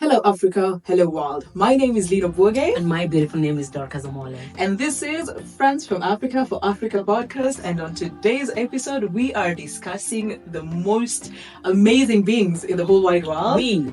Hello, Africa. Hello, world. My name is Lina Bourge. And my beautiful name is Dorcas Amole. And this is Friends from Africa for Africa podcast. And on today's episode, we are discussing the most amazing beings in the whole wide world. We?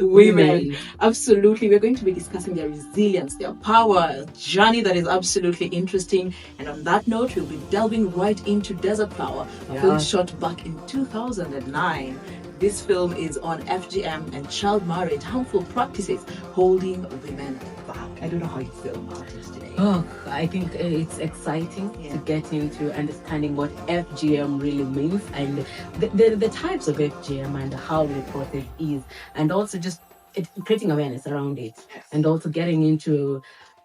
Women. Absolutely. We're going to be discussing their resilience, their power, journey that is absolutely interesting. And on that note, we'll be delving right into Desert Flower, a film shot back in 2009. This film is on FGM and child marriage, harmful practices holding women back. I don't know how you feel about it today. Oh, I think it's exciting to get into understanding what FGM really means and the types of FGM and how the process is, and also just creating awareness around it, and also getting into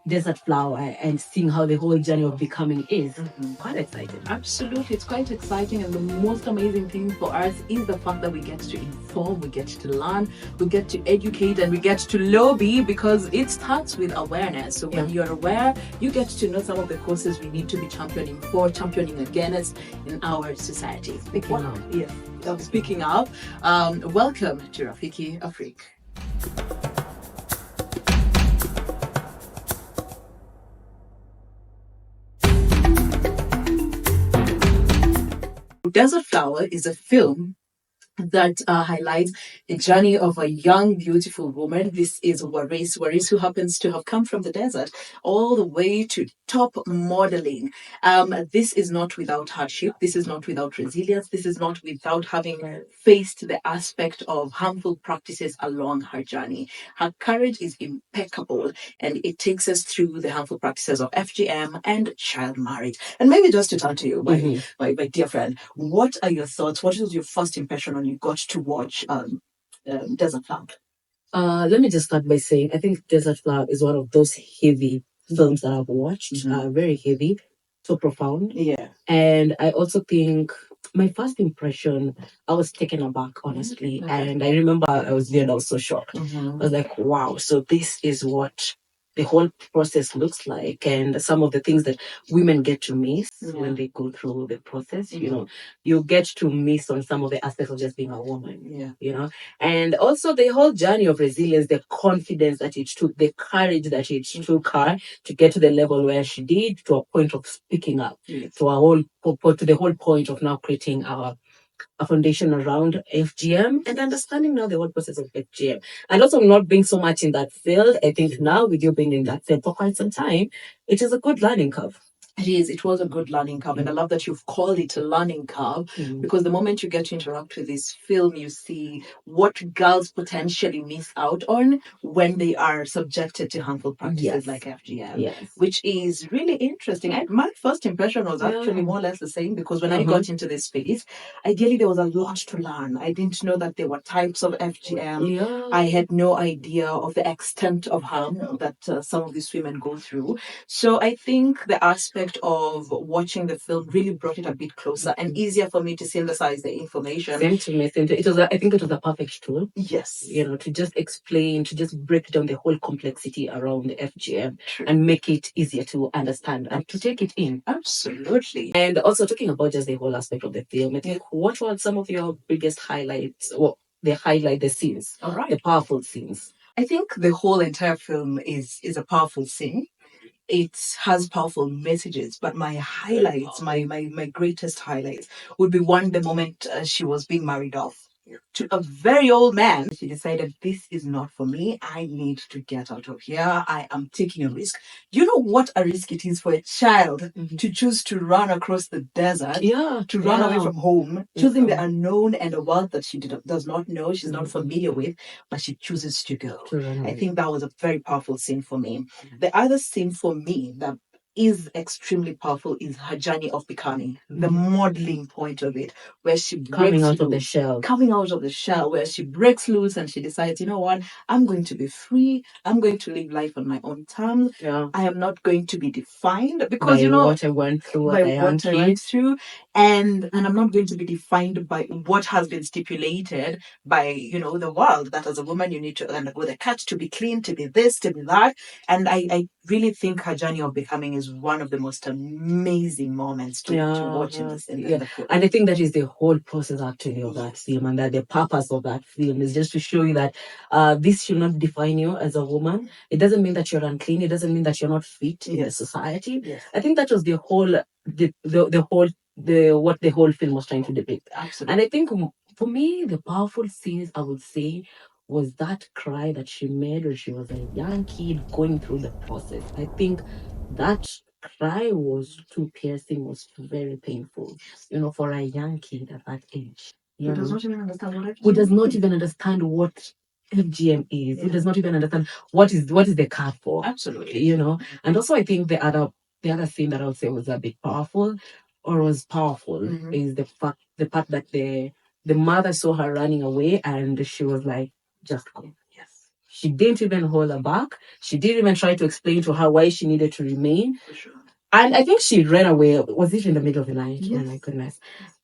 Desert Flower and seeing how the whole journey of becoming is. Quite exciting. Absolutely, it's quite exciting, and the most amazing thing for us is the fact that we get to inform, we get to learn, we get to educate, and we get to lobby, because it starts with awareness. So when you're aware, you get to know some of the causes we need to be championing against in our society. Speaking of, welcome to Rafiki Afrika. Desert Flower is a film that highlights the journey of a young, beautiful woman. This is Waris, who happens to have come from the desert all the way to top modeling. This is not without hardship. This is not without resilience. This is not without having faced the aspect of harmful practices along her journey. Her courage is impeccable, and it takes us through the harmful practices of FGM and child marriage. And maybe just to turn to you, my dear friend, what are your thoughts? What was your first impression when you got to watch Desert Flower? Let me just start by saying I think Desert Flower is one of those heavy films that I've watched. Very heavy, so profound. Yeah. And I also think my first impression, I was taken aback, honestly. And I remember I was there and I was so shocked. I was like, wow, so this is what the whole process looks like, and some of the things that women get to miss when they go through the process. You get to miss on some of the aspects of just being a woman. And also the whole journey of resilience, the confidence that it took, the courage that it took her to get to the level where she did, to a point of speaking up, to the whole point of now creating a foundation around FGM and understanding now the whole process of FGM. And also not being so much in that field. I think now, with you being in that field for quite some time, it is a good learning curve. It is. It was a good learning curve, and I love that you've called it a learning curve, because the moment you get to interact with this film, you see what girls potentially miss out on when they are subjected to harmful practices like FGM, which is really interesting. My first impression was actually more or less the same, because when I got into this space, ideally there was a lot to learn. I didn't know that there were types of FGM. I had no idea of the extent of harm that some of these women go through. So I think the aspect of watching the film really brought it a bit closer and easier for me to synthesize the information. Same to me. I think it was a perfect tool. Yes. To just explain, to just break down the whole complexity around the FGM and make it easier to understand and to take it in. Absolutely. And also talking about just the whole aspect of the film, I think what were some of your biggest highlights, or the scenes, the powerful scenes? I think the whole entire film is a powerful scene. It has powerful messages, but my highlights, my greatest highlights would be the moment she was being married off to a very old man. She decided, this is not for me. I need to get out of here. I am taking a risk. You know what a risk it is for a child to choose to run across the desert, to run away from home, choosing the unknown and a world that she does not know, she's not familiar with, but she chooses to go. I think that was a very powerful scene for me. The other scene for me that is extremely powerful is her journey of becoming, the modeling point of it, where she coming out of the shell, where she breaks loose and she decides, you know what, I'm going to be free. I'm going to live life on my own terms. I am not going to be defined because what I went through, and I'm not going to be defined by what has been stipulated by the world, that as a woman you need to undergo the cut, to be clean, to be this, to be that. And I really think her journey of becoming is one of the most amazing moments to watch in this in the film. And I think that is the whole process actually of that film, and that the purpose of that film is just to show you that this should not define you as a woman. It doesn't mean that you're unclean. It doesn't mean that you're not fit in the society. I think that was the whole what the whole film was trying to depict. Absolutely. And I think for me, the powerful scenes I would say was that cry that she made when she was a young kid going through the process. I think that cry was too piercing, was very painful, for a young kid at that age. Who does not even understand what Who does not even understand what FGM is, who does not even understand what is the card for. Absolutely. And also I think the other thing that I would say was a bit powerful or was powerful is the part that the mother saw her running away and she was like, just go. Yes. She didn't even hold her back. She didn't even try to explain to her why she needed to remain. For sure. And I think she ran away. Was it in the middle of the night? Yes. Oh my goodness.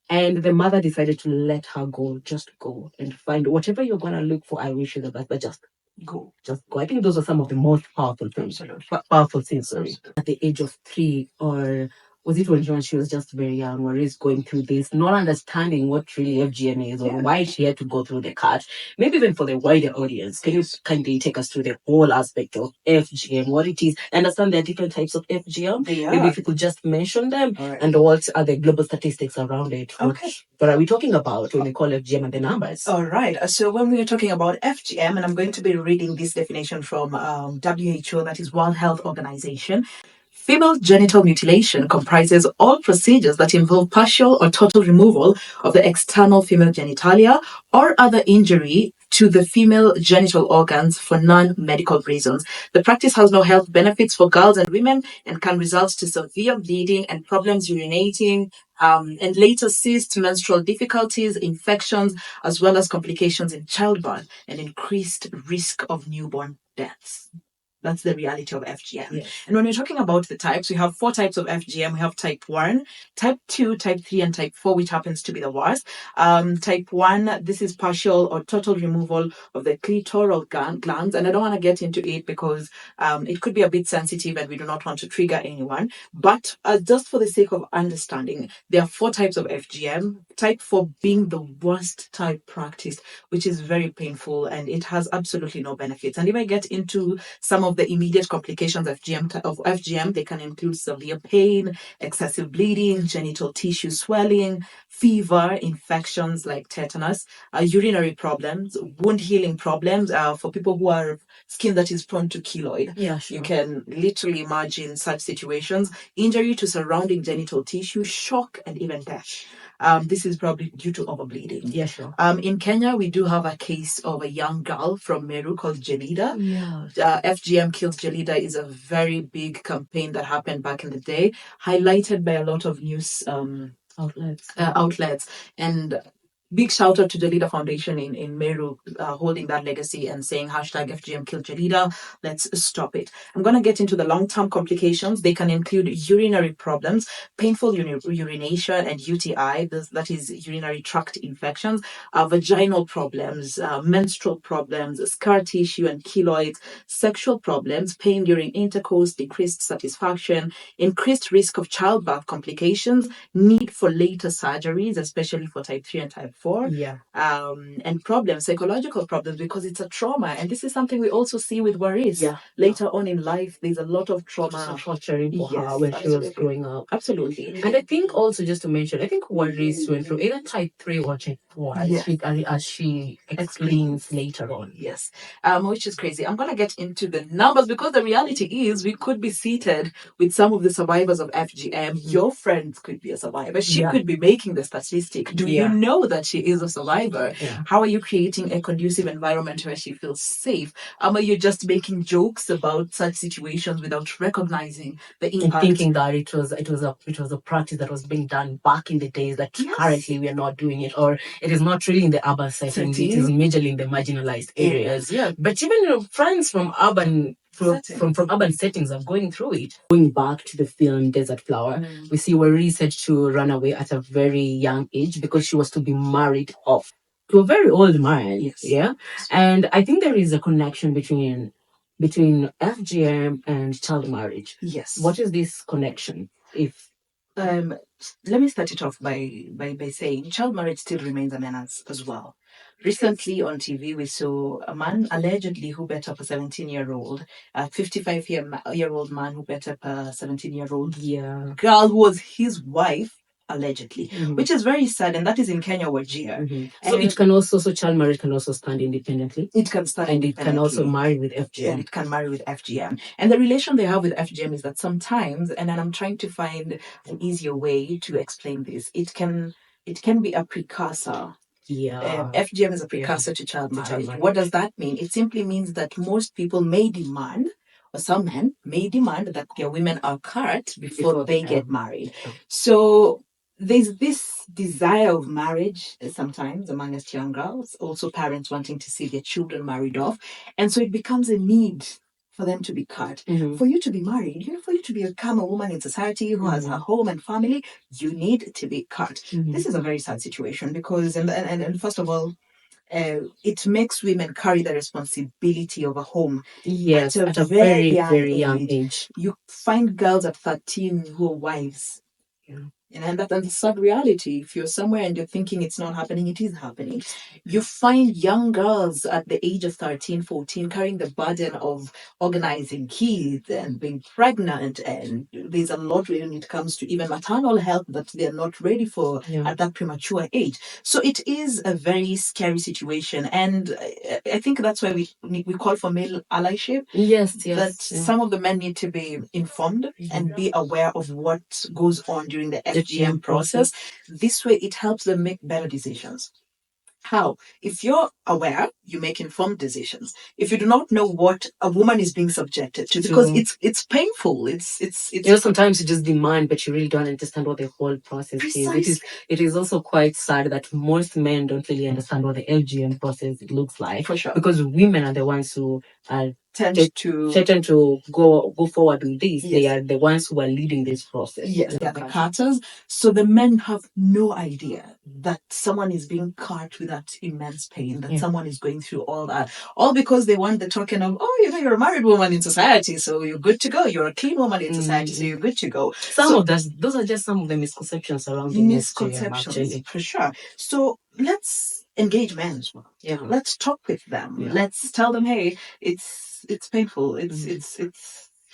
And the mother decided to let her go. Just go and find whatever you're going to look for. I wish you the best, but just go. Just go. I think those are some of the most powerful things. Powerful things, sorry. At the age of 3, or was it when she was just very young, Waris going through this, not understanding what really FGM is or why she had to go through the cut. Maybe even for the wider audience, can you kindly take us through the whole aspect of FGM, what it is? I understand there are different types of FGM. Maybe if you could just mention them and what are the global statistics around it. What are we talking about when we call FGM and the numbers? All right. So when we are talking about FGM, and I'm going to be reading this definition from WHO, that is World Health Organization. Female genital mutilation comprises all procedures that involve partial or total removal of the external female genitalia or other injury to the female genital organs for non-medical reasons. The practice has no health benefits for girls and women and can result to severe bleeding and problems urinating, and later cysts, menstrual difficulties, infections, as well as complications in childbirth and increased risk of newborn deaths. That's the reality of FGM. Yes. And when we're talking about the types, we have 4 types of FGM. We have type 1, type 2, type 3, and type 4, which happens to be the worst. Type 1, this is partial or total removal of the clitoral glands. And I don't want to get into it because it could be a bit sensitive and we do not want to trigger anyone. But just for the sake of understanding, there are 4 types of FGM. Type 4 being the worst type practiced, which is very painful and it has absolutely no benefits. And if I get into some of the immediate complications of FGM, they can include severe pain, excessive bleeding, genital tissue swelling, fever, infections like tetanus, urinary problems, wound healing problems. For people who are skin that is prone to keloid, you can literally imagine such situations. Injury to surrounding genital tissue, shock, and even death. This is probably due to overbleeding. Yeah, sure. In Kenya, we do have a case of a young girl from Meru called Jelida. Yeah. FGM Kills Jelida is a very big campaign that happened back in the day, highlighted by a lot of news outlets. And big shout out to Jelida Foundation in Meru, holding that legacy and saying hashtag FGM Kill Jelida. Let's stop it. I'm going to get into the long-term complications. They can include urinary problems, painful urination and UTI, that is urinary tract infections, vaginal problems, menstrual problems, scar tissue and keloids, sexual problems, pain during intercourse, decreased satisfaction, increased risk of childbirth complications, need for later surgeries, especially for type 3 and type 4. Yeah. And problems, psychological problems, because it's a trauma. And this is something we also see with Waris. Later on in life, there's a lot of trauma. Torturing for her when she was growing up. Absolutely. And I think also, just to mention, I think Waris went through either type 3 or type 4, as she explains later on. Yes. Which is crazy. I'm going to get into the numbers because the reality is we could be seated with some of the survivors of FGM. Your friend could be a survivor. She could be making the statistic. Do you know that she is a survivor? How are you creating a conducive environment where she feels safe? Are you just making jokes about such situations without recognizing the impact? And thinking that it was a practice that was being done back in the days that currently we are not doing it, or it is not really in the urban setting. It is majorly in the marginalized areas. But even friends from urban urban settings are going through it. Going back to the film Desert Flower, we see Waris had to run away at a very young age because she was to be married off to a very old man. And I think there is a connection between between FGM and child marriage. Yes. What is this connection? If Let me start it off by saying child marriage still remains a menace as well. Recently on TV, we saw a man allegedly who beat up a 17-year-old, a 55-year-old man who beat up a 17-year-old girl who was his wife, allegedly, which is very sad, and that is in Kenya, Wajir. So it can also, so child marriage can also stand independently. It can stand and it can also marry with FGM. And it can marry with FGM. And the relation they have with FGM is that sometimes, and then I'm trying to find an easier way to explain this, it can be a precursor. FGM is a precursor to child marriage. What does that mean? It simply means that most people may demand, or some men may demand, that their women are cut before they get married. So there's this desire of marriage sometimes amongst young girls, also parents wanting to see their children married off. And so it becomes a need for them to be cut. For you to be married, for you to become a woman in society who has a home and family, you need to be cut. This is a very sad situation because, and first of all, it makes women carry the responsibility of a home at a very, very young age. You find girls at 13 who are wives. And that's the sad reality. If you're somewhere and you're thinking it's not happening, it is happening. You find young girls at the age of 13, 14 carrying the burden of organizing kids and being pregnant. And there's a lot when it comes to even maternal health that they're not ready for at that premature age. So it is a very scary situation. And I think that's why we call for male allyship. That some of the men need to be informed and be aware of what goes on during the FGM process. This way, it helps them make better decisions. How? If you're aware, you make informed decisions. If you do not know what a woman is being subjected to, because it's painful. It's sometimes you just demand, but you really don't understand what the whole process is. It is also quite sad that most men don't really understand what the FGM process looks like. For sure. Because women are the ones who are tend to go forward with this. They are the ones who are leading this process. Yes, they are the cutters. So the men have no idea that someone is being cut with that immense pain, that someone is going through all that, all because they want the token of, you're a married woman in society, so you're good to go. You're a clean woman in society, so you're good to go. Those are just some of the misconceptions surrounding misconceptions, actually. For sure. So let's engage men as well. Let's talk with them. Let's tell them, hey, it's painful.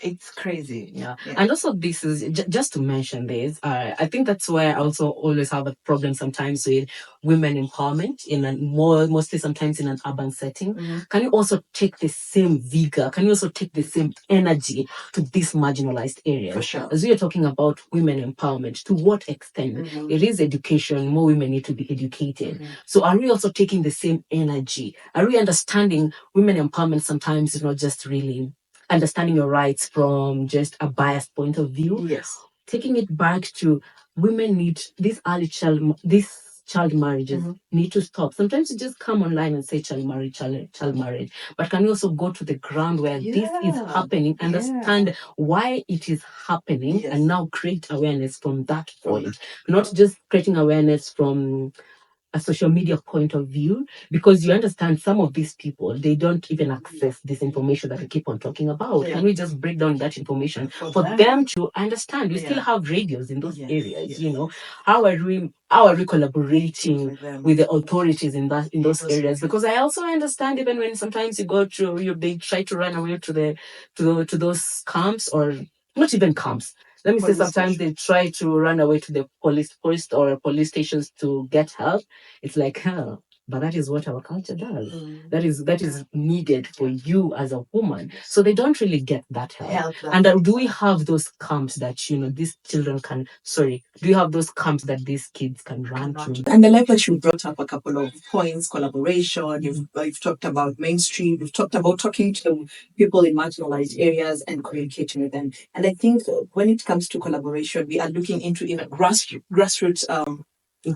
It's crazy. And also this is just to mention this. I think that's where I also always have a problem sometimes with women empowerment in mostly sometimes in an urban setting. Can you also take the same vigor? Can you also take the same energy to these marginalized areas? For sure. As we are talking about women empowerment, to what extent? It is education. More women need to be educated. So are we also taking the same energy? Are we understanding women empowerment sometimes is not just really understanding your rights from just a biased point of view? Yes. Taking it back to women need this child marriages need to stop. Sometimes you just come online and say child marriage. But can you also go to the ground where this is happening, understand why it is happening, and now create awareness from that point? Not just creating awareness from a social media point of view, because you understand some of these people, they don't even access this information that we keep on talking about. Can we just break down that information for them to understand? We still have radios in those areas, How are we collaborating with the authorities in those areas? Because I also understand even when sometimes you go to they try to run away to those camps, or not even camps. Let me say sometimes they try to run away to the police or police stations to get help. It's like hell. But that is what our culture does. That is needed for you as a woman. So they don't really get that help. And do we have those camps that these children can? Sorry, do you have those camps that these kids can run to? And I like that you brought up a couple of points: collaboration. You've talked about mainstream. You've talked about talking to people in marginalized areas and communicating with them. And I think when it comes to collaboration, we are looking into even grassroots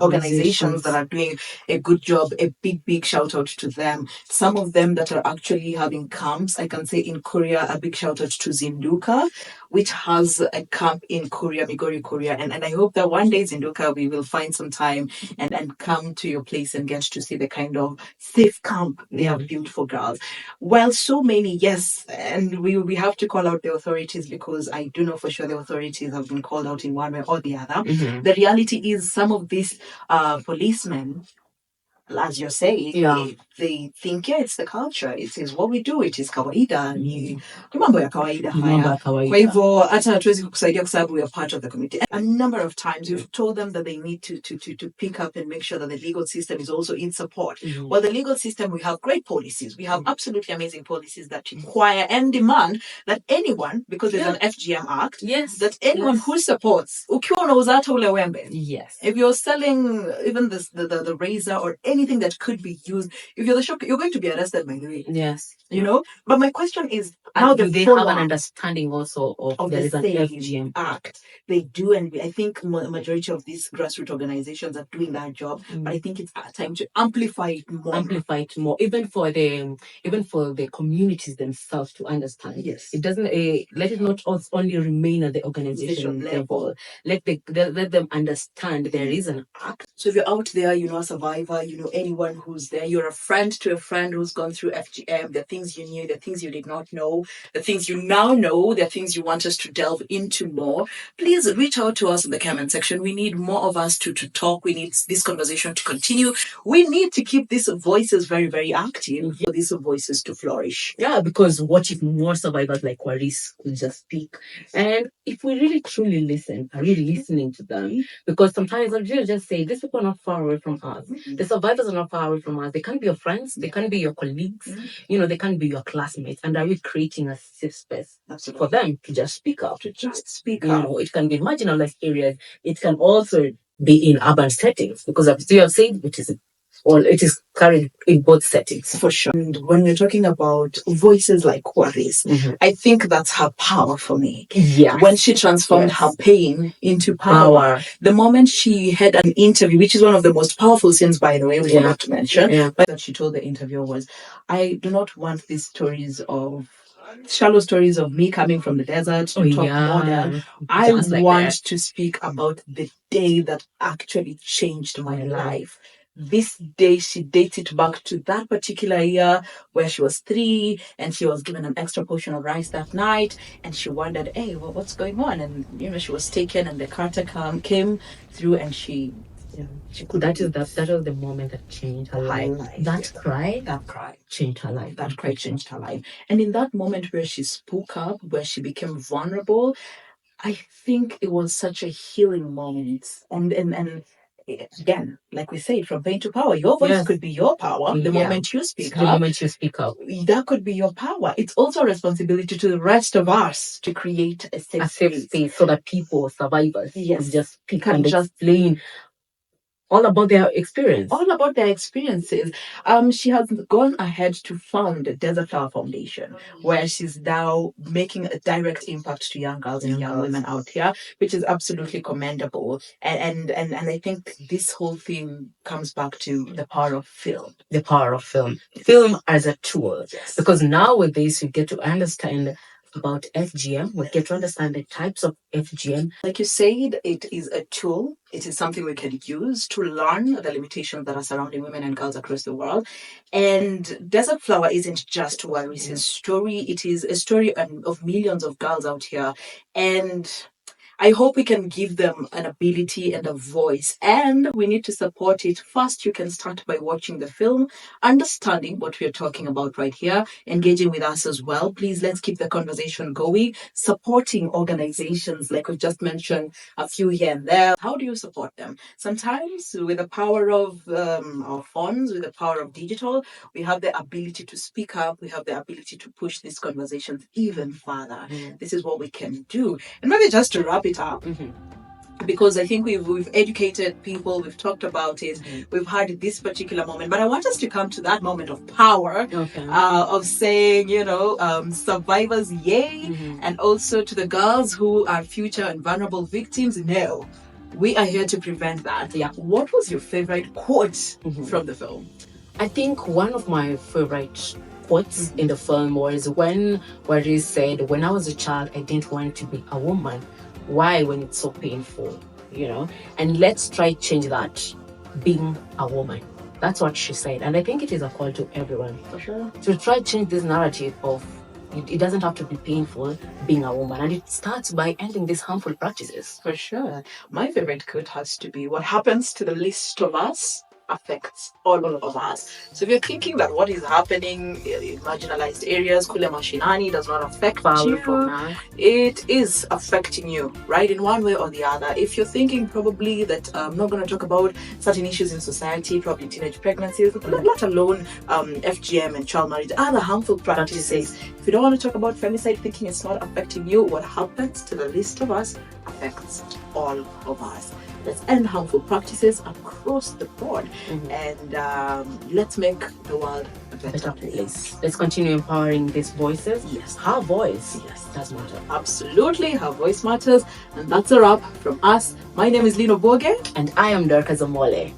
organizations that are doing a good job. A big shout out to them. Some of them that are actually having camps, I can say in Korea, a big shout out to Zinduka, which has a camp in Korea, Migori, Korea. And I hope that one day, Zinduka, we will find some time and come to your place and get to see the kind of safe camp. They have beautiful girls. While so many, yes, and we have to call out the authorities, because I do know for sure the authorities have been called out in one way or the other. The reality is some of these policemen, as you're saying, they think, yeah, it's the culture, it is what we do, it is kawaida, ni mambo ya kawaida haya. Kwa hivyo hata hatuwezi kukusaidia kwa sababu we are part of the community. A number of times we've told them that they need to pick up and make sure that the legal system is also in support. Well, the legal system, we have great policies. We have absolutely amazing policies that require and demand that anyone, because there's an FGM Act, that anyone who supports, ukiwa unauza hata ule wembe, if you're selling even the razor or anything that could be used, if you're the shop, you're going to be arrested, by the way. You know? But my question is, how do they have an understanding also of there is an FGM Act? They do, and I think majority of these grassroots organizations are doing that job. But I think it's time to amplify it more. Even for the communities themselves to understand. Yes. It doesn't let it not only remain at the organization level. Let them understand there is an act. So if you're out there, you know, a survivor, you know, anyone who's there, you're a friend to a friend who's gone through FGM, the things you knew, the things you did not know, the things you now know, the things you want us to delve into more, please reach out to us in the comment section. We need more of us to talk. We need this conversation to continue. We need to keep these voices very, very active for these voices to flourish. Yeah, because what if more survivors like Waris could just speak? And if we really truly listen, are really listening to them, because sometimes I just say, these people are not far away from us. The survivors are not far away from us. They can be your friends, they can be your colleagues, you know, they can be your classmates. And are we creating a safe space for them to just speak up? You know, it can be in marginalized areas. It can also be in urban settings, because as you have said, it is carried in both settings. For sure. And when we're talking about voices like Waris, I think that's her power for me. Yeah. When she transformed her pain into power. The moment she had an interview, which is one of the most powerful scenes, by the way, we forgot to mention, but that she told the interviewer was, I do not want these stories of shallow stories of me coming from the desert to talk modern. I want to speak about the day that actually changed my life. This day, she dates it back to that particular year where she was 3 and she was given an extra portion of rice that night, and she wondered, hey, well, what's going on? And you know, she was taken, and the carter came through, and she could. That was the moment that changed her life. That cry changed her life. That cry changed her life. And in that moment where she spoke up, where she became vulnerable, I think it was such a healing moment. And again, like we say, from pain to power, your voice could be your power. The moment you speak up, that could be your power. It's also a responsibility to the rest of us to create a safe space so that people, survivors, can just speak and explain all about their experiences. She has gone ahead to found the Desert Flower Foundation, where she's now making a direct impact to young girls and young women out here, which is absolutely commendable. And I think this whole thing comes back to the power of film. The power of film. Film as a tool. Yes. Because now with this, you get to understand about FGM. We get to understand the types of FGM. Like you said, it is a tool. It is something we can use to learn the limitations that are surrounding women and girls across the world. And Desert Flower isn't just Waris's story. It is a story of millions of girls out here. And I hope we can give them an ability and a voice, and we need to support it. First, you can start by watching the film, understanding what we're talking about right here, engaging with us as well. Please, let's keep the conversation going, supporting organizations like we've just mentioned, a few here and there. How do you support them? Sometimes with the power of our phones, with the power of digital, we have the ability to speak up. We have the ability to push these conversations even further. This is what we can do. And maybe just to wrap it up, because I think we've educated people, we've talked about it, we've had this particular moment, but I want us to come to that moment of power, of saying, survivors, yay, and also to the girls who are future and vulnerable victims, no. We are here to prevent that. Yeah. What was your favorite quote from the film? I think one of my favorite quotes in the film was when Waris said, "When I was a child, I didn't want to be a woman. Why when it's so painful?" You know? And let's try change that. Being a woman. That's what she said. And I think it is a call to everyone. For sure. To try change this narrative of it doesn't have to be painful being a woman. And it starts by ending these harmful practices. For sure. My favorite quote has to be, what happens to the least of us affects all of us. So if you're thinking that what is happening in marginalized areas, kule mashinani, does not affect you, it is affecting you, right, in one way or the other. If you're thinking probably that I'm not going to talk about certain issues in society, probably teenage pregnancies, let alone FGM and child marriage, other harmful practices. If you don't want to talk about femicide, thinking it's not affecting you, what happens to the least of us affects all of us. Let's end harmful practices across the board, and let's make the world a better place. Let's continue empowering these voices. Yes. Her voice, yes, does matter. Absolutely, her voice matters. And that's a wrap from us. My name is Lino Boge. And I am Dorcas Omole.